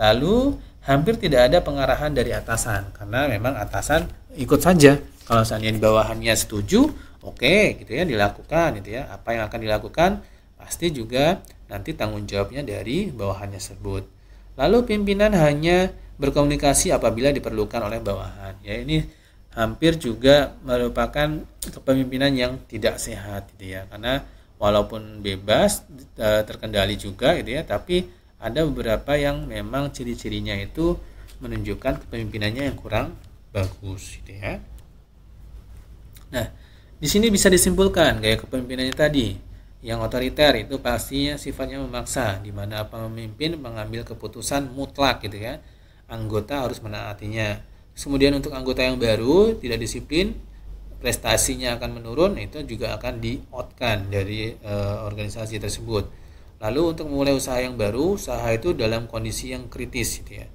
Lalu hampir tidak ada pengarahan dari atasan, karena memang atasan ikut saja. Kalau seandainya di bawahannya setuju, oke, gitu ya, dilakukan gitu ya. Apa yang akan dilakukan pasti juga nanti tanggung jawabnya dari bawahannya tersebut. Lalu pimpinan hanya berkomunikasi apabila diperlukan oleh bawahan. Ya, ini hampir juga merupakan kepemimpinan yang tidak sehat gitu ya. Karena walaupun bebas terkendali juga gitu ya, tapi ada beberapa yang memang ciri-cirinya itu menunjukkan kepemimpinannya yang kurang bagus gitu ya. Nah, di sini bisa disimpulkan gaya kepemimpinannya tadi. Yang otoriter itu pastinya sifatnya memaksa, di mana pemimpin mengambil keputusan mutlak gitu ya. Anggota harus menaatinya. Kemudian untuk anggota yang baru tidak disiplin, prestasinya akan menurun, itu juga akan di-out-kan dari organisasi tersebut. Lalu untuk memulai usaha yang baru, usaha itu dalam kondisi yang kritis gitu ya.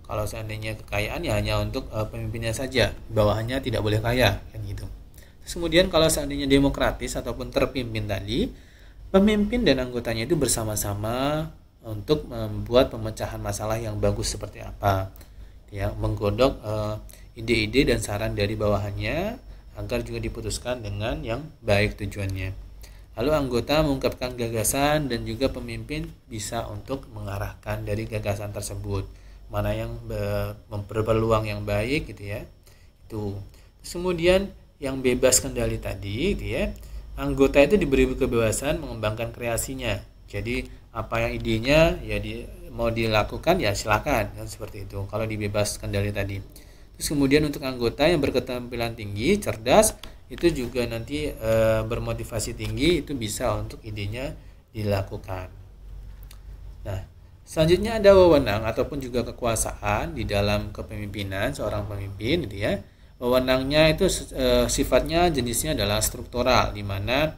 Kalau seandainya kekayaan ya hanya untuk pemimpinnya saja, bawahannya tidak boleh kaya kan gitu. Terus kemudian kalau seandainya demokratis ataupun terpimpin tadi, pemimpin dan anggotanya itu bersama-sama untuk membuat pemecahan masalah yang bagus seperti apa. Ya, menggodok ide-ide dan saran dari bawahannya agar juga diputuskan dengan yang baik tujuannya. Lalu anggota mengungkapkan gagasan dan juga pemimpin bisa untuk mengarahkan dari gagasan tersebut. Mana yang berpeluang yang baik gitu ya. Itu. Terus kemudian yang bebas kendali tadi gitu ya. Anggota itu diberi kebebasan mengembangkan kreasinya. Jadi apa yang idenya ya mau dilakukan ya silakan kan, seperti itu. Kalau dibebas kendali tadi. Terus kemudian untuk anggota yang berketerampilan tinggi, cerdas, itu juga nanti bermotivasi tinggi, itu bisa untuk idenya dilakukan. Nah, selanjutnya ada wewenang ataupun juga kekuasaan di dalam kepemimpinan seorang pemimpin gitu ya. Wewenangnya itu sifatnya jenisnya adalah struktural, di mana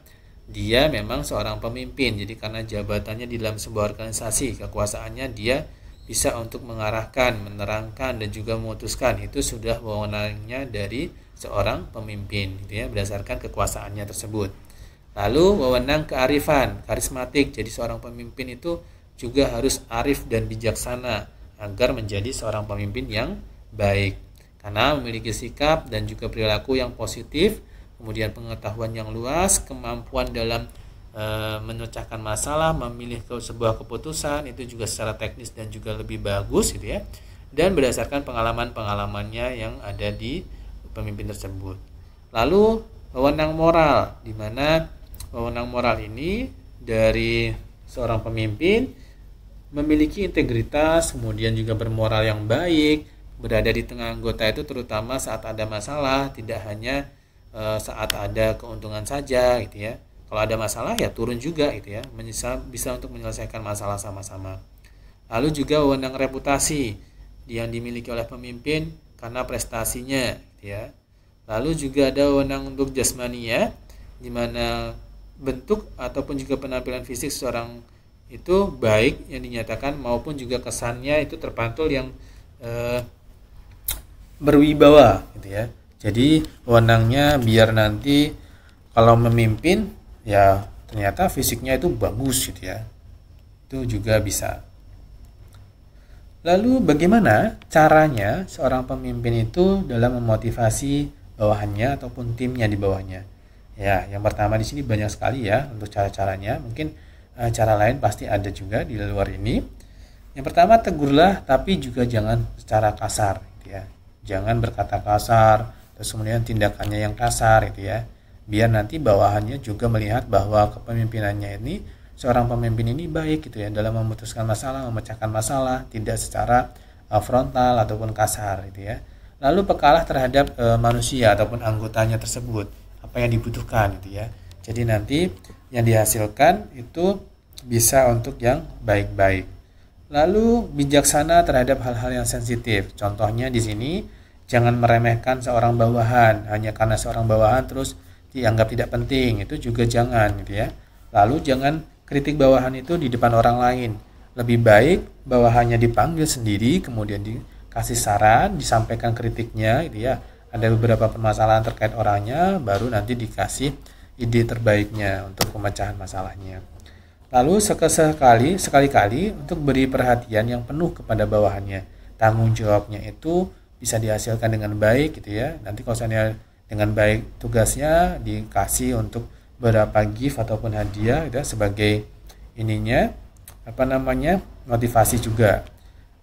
dia memang seorang pemimpin. Jadi karena jabatannya di dalam sebuah organisasi, kekuasaannya dia bisa untuk mengarahkan, menerangkan dan juga memutuskan. Itu sudah wewenangnya dari seorang pemimpin gitu ya, berdasarkan kekuasaannya tersebut. Lalu wewenang kearifan, karismatik. Jadi seorang pemimpin itu juga harus arif dan bijaksana agar menjadi seorang pemimpin yang baik. Karena memiliki sikap dan juga perilaku yang positif, kemudian pengetahuan yang luas, kemampuan dalam memecahkan masalah, memilih sebuah keputusan itu juga secara teknis dan juga lebih bagus gitu ya. Dan berdasarkan pengalaman-pengalamannya yang ada di pemimpin tersebut. Lalu wewenang moral, di mana wewenang moral ini dari seorang pemimpin memiliki integritas, kemudian juga bermoral yang baik, berada di tengah anggota itu terutama saat ada masalah, tidak hanya saat ada keuntungan saja gitu ya. Kalau ada masalah ya turun juga gitu ya, bisa untuk menyelesaikan masalah sama-sama. Lalu juga wewenang reputasi yang dimiliki oleh pemimpin karena prestasinya gitu ya. Lalu juga ada wewenang untuk jasmania, di mana bentuk ataupun juga penampilan fisik seseorang itu baik yang dinyatakan maupun juga kesannya itu terpantul yang berwibawa gitu ya. Jadi wewenangnya biar nanti kalau memimpin ya ternyata fisiknya itu bagus gitu ya. Itu juga bisa. Lalu bagaimana caranya seorang pemimpin itu dalam memotivasi bawahannya ataupun timnya di bawahnya? Ya, yang pertama di sini banyak sekali ya untuk cara-caranya. Mungkin cara lain pasti ada juga di luar ini. Yang pertama, tegurlah tapi juga jangan secara kasar gitu ya. Jangan berkata kasar, terus kemudian tindakannya yang kasar gitu ya. Biar nanti bawahannya juga melihat bahwa kepemimpinannya ini, seorang pemimpin ini baik gitu ya dalam memutuskan masalah, memecahkan masalah, tidak secara frontal ataupun kasar gitu ya. Lalu pekalah terhadap manusia ataupun anggotanya tersebut, apa yang dibutuhkan gitu ya. Jadi nanti yang dihasilkan itu bisa untuk yang baik-baik. Lalu bijaksana terhadap hal-hal yang sensitif. Contohnya di sini jangan meremehkan seorang bawahan hanya karena seorang bawahan terus dianggap tidak penting, itu juga jangan gitu ya. Lalu jangan kritik bawahan itu di depan orang lain. Lebih baik bawahannya dipanggil sendiri, kemudian dikasih saran, disampaikan kritiknya gitu ya. Ada beberapa permasalahan terkait orangnya, baru nanti dikasih ide terbaiknya untuk pemecahan masalahnya. Lalu sekali-kali untuk beri perhatian yang penuh kepada bawahannya. Tanggung jawabnya itu bisa dihasilkan dengan baik gitu ya. Nanti kalau misalnya dengan baik tugasnya dikasih untuk beberapa gift ataupun hadiah gitu ya, sebagai motivasi juga.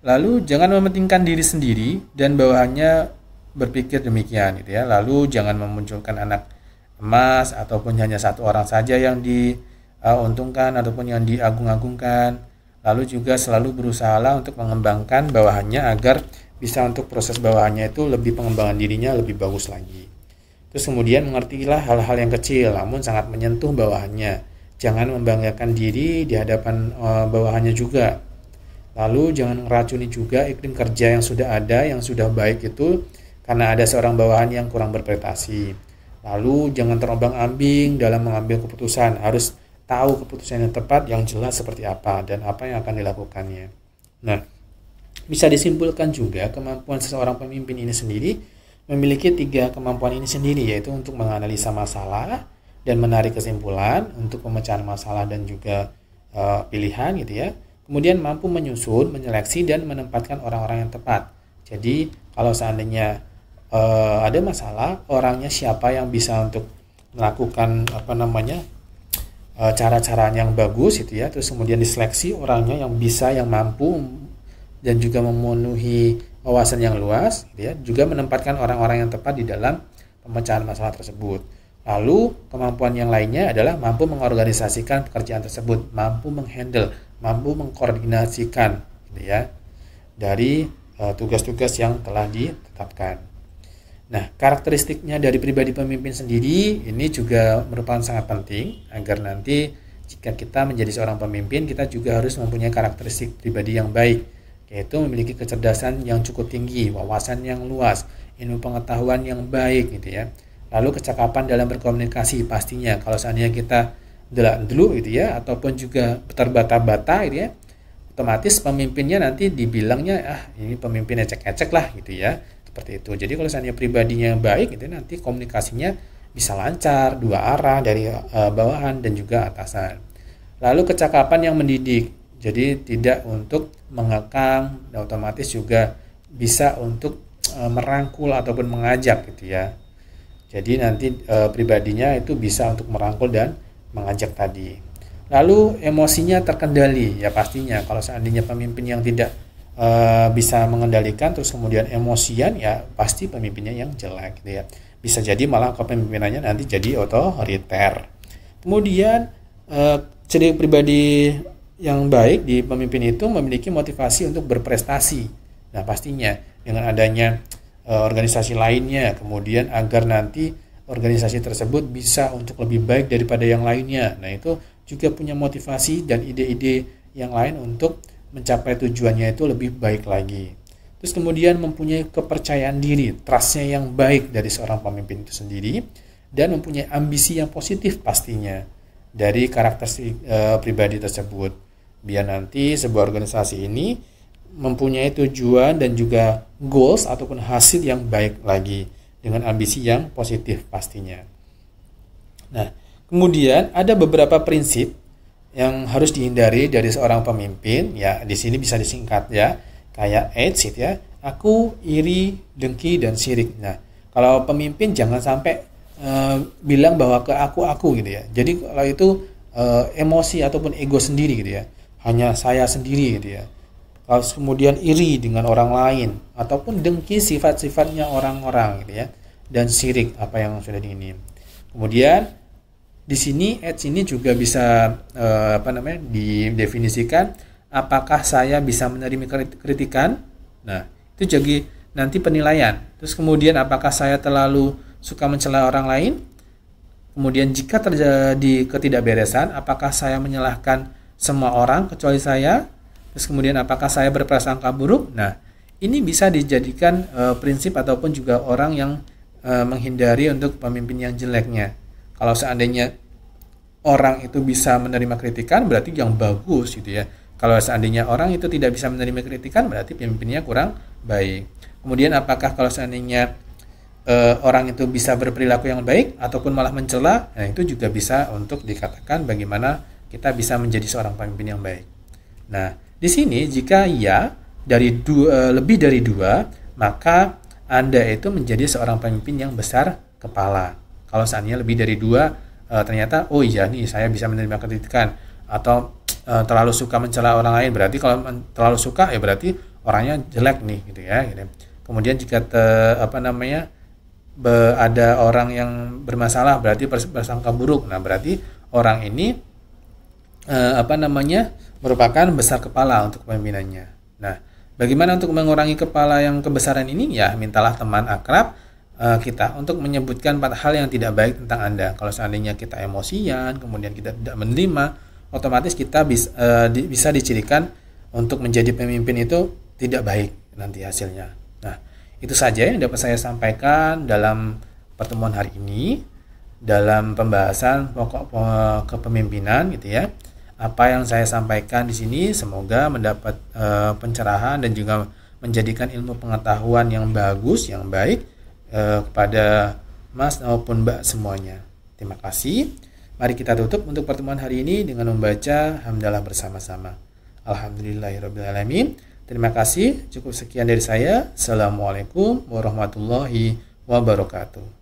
Lalu jangan mementingkan diri sendiri dan bawahannya berpikir demikian gitu ya. Lalu jangan memunculkan anak emas ataupun hanya satu orang saja yang diuntungkan ataupun yang diagung-agungkan. Lalu juga selalu berusaha untuk mengembangkan bawahannya agar bisa untuk proses bawahannya itu lebih pengembangan dirinya lebih bagus lagi. Terus kemudian mengertilah hal-hal yang kecil namun sangat menyentuh bawahannya. Jangan membanggakan diri di hadapan bawahannya juga. Lalu jangan meracuni juga iklim kerja yang sudah ada, yang sudah baik itu karena ada seorang bawahan yang kurang berprestasi. Lalu jangan terombang-ambing dalam mengambil keputusan. Harus tahu keputusan yang tepat, yang jelas seperti apa dan apa yang akan dilakukannya. Nah, bisa disimpulkan juga kemampuan seseorang pemimpin ini sendiri memiliki 3 kemampuan ini sendiri, yaitu untuk menganalisa masalah dan menarik kesimpulan untuk pemecahan masalah dan juga pilihan gitu ya. Kemudian mampu menyusun, menyeleksi dan menempatkan orang-orang yang tepat. Jadi kalau seandainya ada masalah, orangnya siapa yang bisa untuk melakukan cara-cara yang bagus gitu ya. Terus kemudian diseleksi orangnya yang bisa, yang mampu dan juga memenuhi wawasan yang luas gitu ya. Juga menempatkan orang-orang yang tepat di dalam pemecahan masalah tersebut. Lalu kemampuan yang lainnya adalah mampu mengorganisasikan pekerjaan tersebut, mampu menghandle, mampu mengkoordinasikan gitu ya dari tugas-tugas yang telah ditetapkan. Nah, karakteristiknya dari pribadi pemimpin sendiri ini juga merupakan sangat penting agar nanti jika kita menjadi seorang pemimpin, kita juga harus mempunyai karakteristik pribadi yang baik, yaitu memiliki kecerdasan yang cukup tinggi, wawasan yang luas, ilmu pengetahuan yang baik gitu ya. Lalu kecakapan dalam berkomunikasi pastinya. Kalau seandainya kita delak dulu gitu ya, ataupun juga terbata-bata gitu ya, otomatis pemimpinnya nanti dibilangnya ini pemimpin ecek-ecek lah gitu ya. Seperti itu. Jadi kalau seandainya pribadinya baik gitu nanti komunikasinya bisa lancar dua arah dari bawahan dan juga atasan. Lalu kecakapan yang mendidik. Jadi tidak untuk mengekang dan otomatis juga bisa untuk merangkul ataupun mengajak gitu ya. Jadi nanti pribadinya itu bisa untuk merangkul dan mengajak tadi. Lalu emosinya terkendali, ya pastinya kalau seandainya pemimpin yang tidak bisa mengendalikan terus kemudian emosian, ya pasti pemimpinnya yang jelek gitu ya. Bisa jadi malah kepemimpinannya nanti jadi otoriter. Kemudian ciri pribadi yang baik di pemimpin itu memiliki motivasi untuk berprestasi. Nah, pastinya dengan adanya organisasi lainnya, kemudian agar nanti organisasi tersebut bisa untuk lebih baik daripada yang lainnya. Nah, itu juga punya motivasi dan ide-ide yang lain untuk mencapai tujuannya itu lebih baik lagi. Terus kemudian mempunyai kepercayaan diri, trust-nya yang baik dari seorang pemimpin itu sendiri, dan mempunyai ambisi yang positif pastinya dari karakteristik pribadi tersebut. Biar nanti sebuah organisasi ini mempunyai tujuan dan juga goals ataupun hasil yang baik lagi dengan ambisi yang positif pastinya. Nah, kemudian ada beberapa prinsip yang harus dihindari dari seorang pemimpin, ya di sini bisa disingkat ya, kayak AIDS ya, aku, iri, dengki, dan sirik. Nah, kalau pemimpin jangan sampai bilang bahwa ke aku gitu ya. Jadi kalau itu emosi ataupun ego sendiri gitu ya, hanya saya sendiri gitu ya. Kalau kemudian iri dengan orang lain ataupun dengki sifat-sifatnya orang-orang gitu ya, dan sirik apa yang sudah diingini. Kemudian di sini AIDS ini juga bisa didefinisikan apakah saya bisa menerima kritikan. Nah, itu jadi nanti penilaian. Terus kemudian apakah saya terlalu suka mencela orang lain? Kemudian jika terjadi ketidakberesan, apakah saya menyalahkan semua orang kecuali saya? Terus kemudian apakah saya berprasangka buruk? Nah, ini bisa dijadikan prinsip ataupun juga orang yang menghindari untuk pemimpin yang jeleknya. Kalau seandainya orang itu bisa menerima kritikan, berarti yang bagus gitu ya. Kalau seandainya orang itu tidak bisa menerima kritikan, berarti pemimpinnya kurang baik. Kemudian apakah kalau seandainya orang itu bisa berperilaku yang baik ataupun malah mencela, nah itu juga bisa untuk dikatakan bagaimana kita bisa menjadi seorang pemimpin yang baik. Nah, di sini jika ya lebih dari 2, maka Anda itu menjadi seorang pemimpin yang besar kepala. Kalau seandainya lebih dari 2, ternyata oh iya nih saya bisa menerima kritikan, atau terlalu suka mencela orang lain, berarti kalau terlalu suka ya berarti orangnya jelek nih gitu ya. Gitu. Kemudian jika ada orang yang bermasalah berarti bersangka buruk. Nah, berarti orang ini merupakan besar kepala untuk kepemimpinannya. Nah, bagaimana untuk mengurangi kepala yang kebesaran ini? Ya, mintalah teman akrab kita untuk menyebutkan 4 hal yang tidak baik tentang Anda. Kalau seandainya kita emosian, kemudian kita tidak menerima, otomatis kita bisa dicirikan untuk menjadi pemimpin itu tidak baik nanti hasilnya. Nah, itu saja yang dapat saya sampaikan dalam pertemuan hari ini dalam pembahasan pokok kepemimpinan gitu ya. Apa yang saya sampaikan di sini semoga mendapat pencerahan dan juga menjadikan ilmu pengetahuan yang bagus, yang baik kepada Mas maupun Mbak semuanya. Terima kasih. Mari kita tutup untuk pertemuan hari ini dengan membaca hamdalah bersama-sama. Alhamdulillahirrabbilalamin. Terima kasih. Cukup sekian dari saya. Assalamualaikum warahmatullahi wabarakatuh.